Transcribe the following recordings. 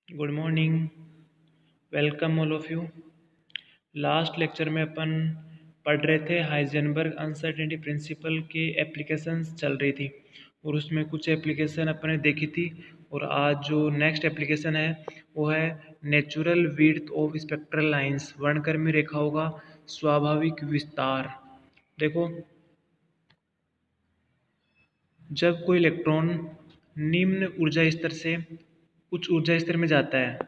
Good morning. Welcome all of you. Last lecture में अपन पढ़ रहे थे हाइजेनबर्ग अनसर्टेनिटी प्रिंसिपल के एप्लीकेशंस चल रही थी और उसमें कुछ एप्लीकेशन अपन ने देखी थी। और आज जो नेक्स्ट एप्लीकेशन है वो है natural width of spectral lines, वर्णक्रमीय रेखाओं का स्वाभाविक विस्तार। देखो, जब कोई इलेक्ट्रॉन निम्न ऊर्जा स्तर से उच्च ऊर्जा स्तर में जाता है,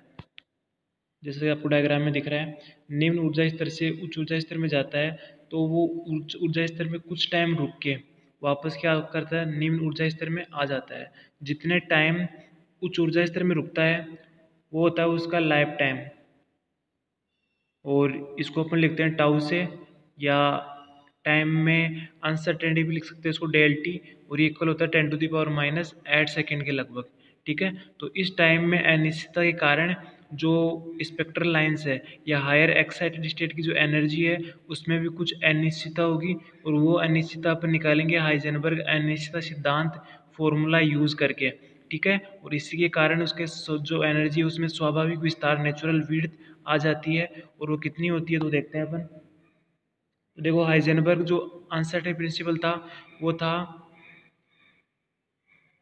जैसे आपको डायग्राम में दिख रहा है, निम्न ऊर्जा स्तर से उच्च ऊर्जा स्तर में जाता है तो वो उच्च ऊर्जा स्तर में कुछ टाइम रुक के वापस क्या करता है, निम्न ऊर्जा स्तर में आ जाता है। जितने टाइम उच्च ऊर्जा स्तर में रुकता है वो होता है उसका लाइफ टाइम, और इसको अपन लिखते हैं टाउ से, या टाइम में अनसर्टेनिटी भी लिख सकते हैं इसको डेल टी, और ये इक्वल होता है 10⁻⁸ के लगभग। ठीक है, तो इस टाइम में अनिश्चितता के कारण जो स्पेक्ट्रल लाइंस है या हायर एक्साइटेड स्टेट की जो एनर्जी है उसमें भी कुछ अनिश्चितता होगी, और वो अनिश्चितता अपन निकालेंगे हाइजेनबर्ग अनिश्चितता सिद्धांत फॉर्मूला यूज करके। ठीक है, और इसी के कारण उसके जो एनर्जी है उसमें स्वाभाविक विस्तार नेचुरल विड्थ आ जाती है। और वो कितनी होती है तो देखते हैं अपन। तो देखो, हाइजेनबर्ग जो अनसर्टेन प्रिंसिपल था वो था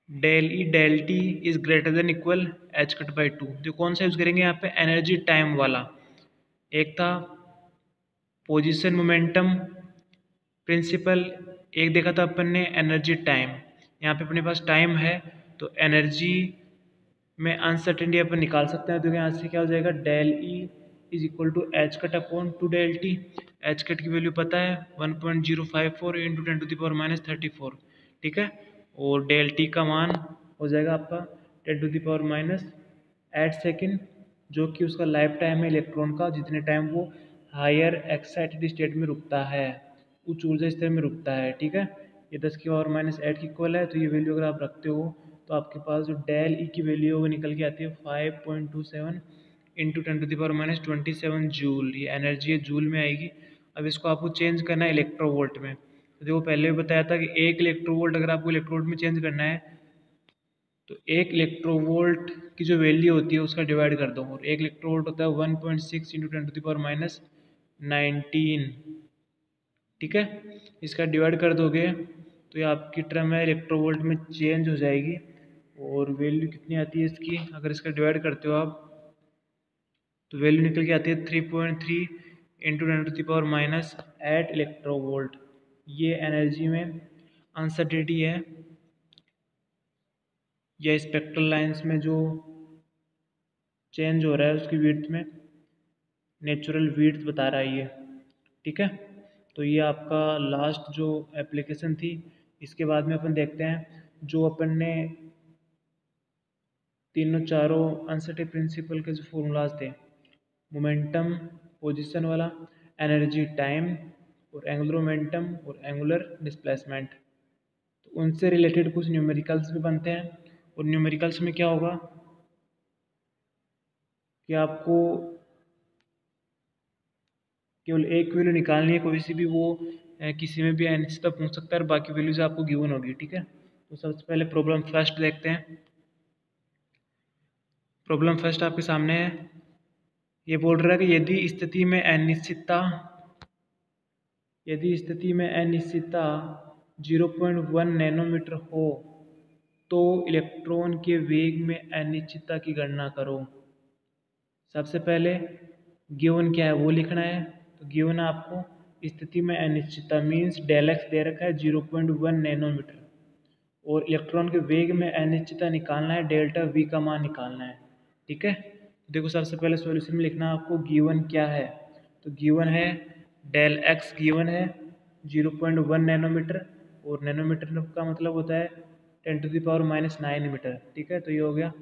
del E del T is greater than equal H cut by two. तो कौन सा यूज करेंगे यहाँ पे, एनर्जी टाइम वाला। एक था पोजीशन मोमेंटम प्रिंसिपल, एक देखा था अपन ने एनर्जी टाइम। यहाँ पे अपने पास टाइम है तो एनर्जी में अनसर्टेनिटी अपन निकाल सकते हैं। तो यहाँ से क्या हो जाएगा, del E is equal to H cut upon two del T. H cut की वैल्यू पता है 1.054 इंटू 10⁻34। ठीक है, और डेल टी का मान हो जाएगा आपका 10⁻8 सेकेंड, जो कि उसका लाइफ टाइम है इलेक्ट्रॉन का, जितने टाइम वो हायर एक्साइटेड स्टेट में रुकता है, उच्च ऊर्जा स्तर में रुकता है। ठीक है, ये 10⁻8 की इक्वल है, तो ये वैल्यू अगर आप रखते हो तो आपके पास जो डेल ई की वैल्यू है वो निकल के आती है 5.27 इंटू 10⁻27 जूल। ये एनर्जी है, जूल में आएगी। अब इसको आपको चेंज करना है इलेक्ट्रोवोल्ट में। तो देखो, पहले भी बताया था कि एक इलेक्ट्रोवोल्ट अगर आपको इलेक्ट्रोवोल्ट में चेंज करना है तो एक इलेक्ट्रोवोल्ट की जो वैल्यू होती है उसका डिवाइड कर दो, और एक इलेक्ट्रोवोल्ट होता है 1.6 इंटू 10⁻19। ठीक है, इसका डिवाइड कर दोगे तो ये आपकी टर्म है इलेक्ट्रोवोल्ट में चेंज हो जाएगी, और वैल्यू कितनी आती है इसकी, अगर इसका डिवाइड करते हो आप तो वैल्यू निकल के आती है 3.3 इंटू 10⁻8 इलेक्ट्रोवोल्ट। ये एनर्जी में अनसर्टेनिटी है, या स्पेक्ट्रल लाइंस में जो चेंज हो रहा है उसकी विड्थ में नेचुरल विड्थ बता रहा है ये। ठीक है, तो ये आपका लास्ट जो एप्लीकेशन थी। इसके बाद में अपन देखते हैं जो अपन ने तीनों चारों अनसर्टेन प्रिंसिपल के जो फॉर्मूलाज थे, मोमेंटम पोजीशन वाला, एनर्जी टाइम, और एंगुलर मोमेंटम और एंगुलर डिस्प्लेसमेंट, तो उनसे रिलेटेड कुछ न्यूमेरिकल्स भी बनते हैं। और न्यूमेरिकल्स में क्या होगा कि आपको केवल एक वैल्यू निकालनी है, कोई सी भी वो किसी में भी अनिश्चितता पूछ सकता है, और बाकी वैल्यूज आपको गिवन होगी। ठीक है, तो सबसे पहले प्रॉब्लम फर्स्ट देखते हैं। प्रॉब्लम फर्स्ट आपके सामने है। ये बोल रहा है कि यदि स्थिति में अनिश्चितता 0.1 नैनोमीटर हो तो इलेक्ट्रॉन के वेग में अनिश्चितता की गणना करो। सबसे पहले गिवन क्या है वो लिखना है। तो गिवन आपको स्थिति में अनिश्चितता मीन्स डेल एक्स दे रखा है 0.1 नैनोमीटर, और इलेक्ट्रॉन के वेग में अनिश्चितता निकालना है, डेल्टा वी का मान निकालना है। ठीक है, तो देखो सबसे पहले सॉल्यूशन में लिखना है आपको गिवन क्या है। तो गिवन है डेल एक्स, गिवन है 0.1 नैनोमीटर, और नैनोमीटर का मतलब होता है 10⁻⁹ मीटर। ठीक है, तो ये हो गया,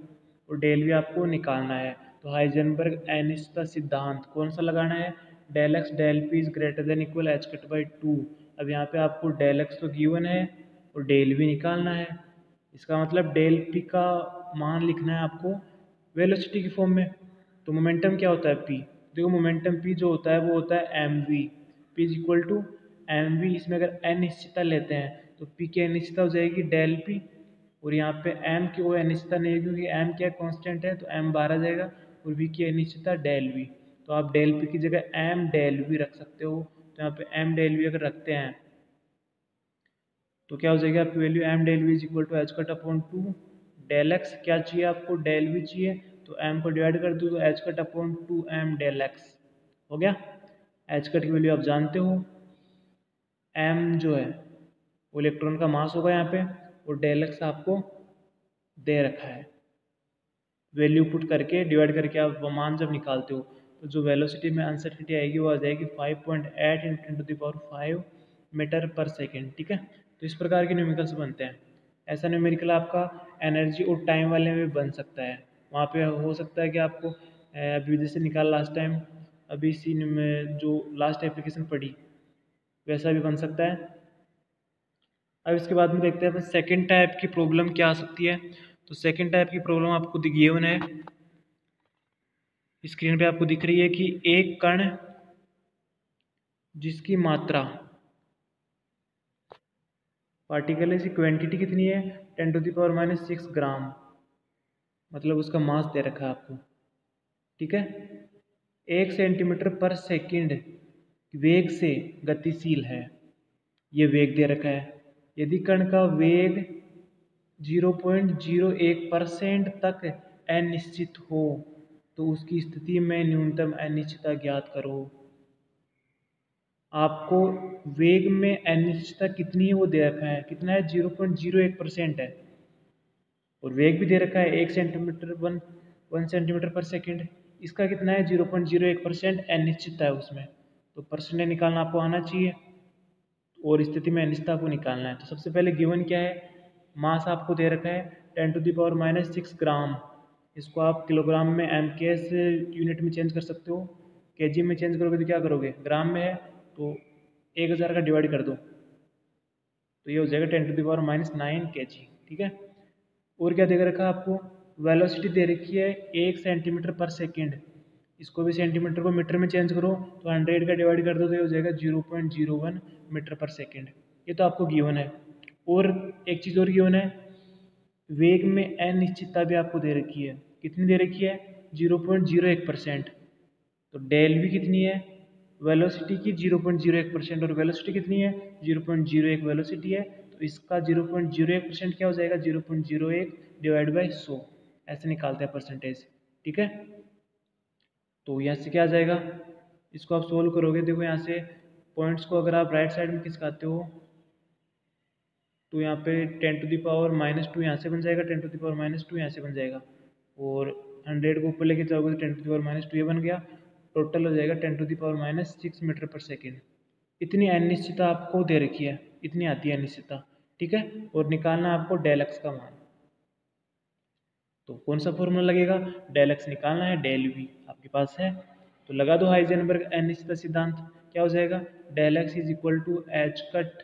और डेल भी आपको निकालना है। तो हाइजेनबर्ग अनिश्चितता सिद्धांत कौन सा लगाना है, del X del P is greater than equal H cut by two. अब यहाँ पे आपको डेल एक्स तो गिवन है और डेल भी निकालना है। इसका मतलब डेल पी का मान लिखना है आपको वेलोसिटी की फॉर्म में। तो मोमेंटम क्या होता है, पी। देखो, मोमेंटम पी जो होता है वो होता है M V, P is equal to M V. इसमें अगर अनिश्चितता लेते हैं तो पी की अनिश्चितता हो जाएगी डेल पी, और यहाँ पे m की वो अनिश्चितता नहीं है, क्योंकि m क्या कांस्टेंट है, तो m बाहर आ जाएगा, और v की अनिश्चितता डेल v। तो आप डेल p की जगह m डेल v रख सकते हो। तो यहाँ पे m डेल v अगर रखते हैं तो क्या हो जाएगा आपकी value, m del v is equal to H cut upon 2 del X. क्या चाहिए आपको, डेल v चाहिए, तो m को डिवाइड कर दो तो H cut upon 2m del X हो गया। एच कट की वैल्यू आप जानते हो, m जो है वो इलेक्ट्रॉन का मास होगा यहाँ पे, और डेल एक्स आपको दे रखा है। वैल्यू पुट करके डिवाइड करके आप वो मान जब निकालते हो तो जो वेलोसिटी में अनसर्टिनिटी आएगी वो आ जाएगी 5.8 × 10⁵ मीटर पर सेकेंड। ठीक है, तो इस प्रकार के न्यूमेरिकल्स बनते हैं। ऐसा न्यूमेरिकल आपका एनर्जी और टाइम वाले में भी बन सकता है। वहाँ पे हो सकता है कि आपको अभी जैसे निकाल लास्ट टाइम, अभी इसी में जो लास्ट एप्लीकेशन पढ़ी वैसा भी बन सकता है। अब इसके बाद में देखते हैं सेकेंड टाइप की प्रॉब्लम क्या आ सकती है। तो सेकेंड टाइप की प्रॉब्लम आपको गिवन है, स्क्रीन पे आपको दिख रही है कि एक कण जिसकी मात्रा पार्टिकल की क्वांटिटी कितनी है, 10⁻⁻⁶ ग्राम, मतलब उसका मास दे रखा है आपको। ठीक है, 1 सेंटीमीटर पर सेकंड वेग से गतिशील है, ये वेग दे रखा है। यदि कण का वेग 0.01% तक अनिश्चित हो तो उसकी स्थिति में न्यूनतम अनिश्चितता ज्ञात करो। आपको वेग में अनिश्चितता कितनी है वो दे रखा है, कितना है, 0.01% है, और वेग भी दे रखा है 1 सेंटीमीटर पर सेकंड। इसका कितना है, 0.01% अनिश्चितता है उसमें, तो परसेंटेज निकालना आपको आना चाहिए और स्थिति में अनिश्चितता को निकालना है। तो सबसे पहले गिवन क्या है, मास आपको दे रखा है 10⁻⁻⁶ ग्राम। इसको आप किलोग्राम में MKS यूनिट में चेंज कर सकते हो, केजी में चेंज करोगे तो क्या करोगे, ग्राम में है तो 1000 का डिवाइड कर दो तो ये हो जाएगा 10⁻⁹ kg। ठीक है, और क्या दे रखा है आपको, वेलोसिटी दे रखी है 1 सेंटीमीटर पर सेकंड। इसको भी सेंटीमीटर को मीटर में चेंज करो तो 100 का डिवाइड कर दो तो ये हो जाएगा 0.01 मीटर पर सेकंड। ये तो आपको गिवन है। और एक चीज़ और गिवन है, वेग में अनिश्चितता भी आपको दे रखी है। कितनी दे रखी है, 0.01%। तो डेल भी कितनी है, वेलोसिटी की 0.01%, और वेलोसिटी कितनी है, 0.01 वेलोसिटी है, तो इसका 0.01% क्या हो जाएगा, 0.01 डिवाइड बाई 100, ऐसे निकालते हैं परसेंटेज। ठीक है, तो यहाँ से क्या आ जाएगा, इसको आप सोल्व करोगे, देखो यहाँ से पॉइंट्स को अगर आप राइट साइड में खिसकाते हो तो यहाँ पे 10⁻⁻² यहाँ से बन जाएगा, 10⁻⁻² यहाँ से बन जाएगा, और 100 को ऊपर लेके जाओगे तो 10⁻⁻² ये बन गया। टोटल हो जाएगा 10⁻⁻6 मीटर पर सेकेंड। इतनी अनिश्चितता आपको दे रखी है, इतनी आती है अनिश्चितता। ठीक है, और निकालना आपको डेल एक्स का मान। तो कौन सा फॉर्मूला लगेगा, डेल एक्स निकालना है, डेल वी आपके पास है तो लगा दो हाइजेनबर्ग अनिश्चितता सिद्धांत। क्या हो जाएगा, del X is equal to H cut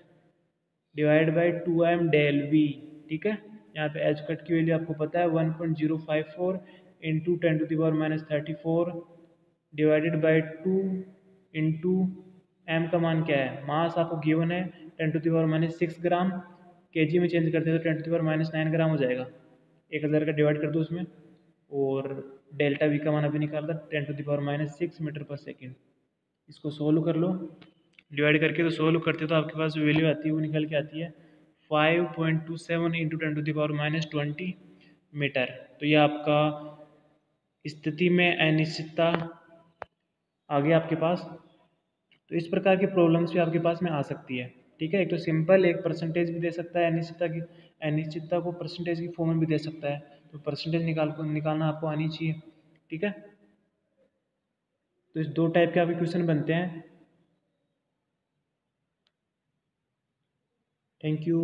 divide by 2m del V. ठीक है, यहाँ पे एच कट की वैल्यू आपको पता है 1.054 into 10⁻⁻34 divided by 2 into M का मान क्या है, मास आपको गिवन है 10⁻⁻6 ग्राम, केजी में चेंज करते हैं तो 10⁻⁹ ग्राम हो जाएगा। 1000 का डिवाइड कर दो उसमें, और डेल्टा वी का मान अभी निकाल था 10⁻⁶ मीटर पर सेकेंड। इसको सोल्व कर लो, डिवाइड करके तो सोल्व करते तो आपके पास जो वैल्यू आती है वो निकल के आती है 5.27 इंटू 10⁻⁻20 मीटर। तो ये आपका स्थिति में अनिश्चितता आ गया आपके पास। तो इस प्रकार की प्रॉब्लम्स भी आपके पास में आ सकती है। ठीक है, एक तो सिंपल, एक परसेंटेज भी दे सकता है अनिश्चितता को परसेंटेज की फॉर्म में भी दे सकता है, तो परसेंटेज निकालना आपको आनी चाहिए। ठीक है, तो इस दो टाइप के आपके क्वेश्चन बनते हैं। Thank you.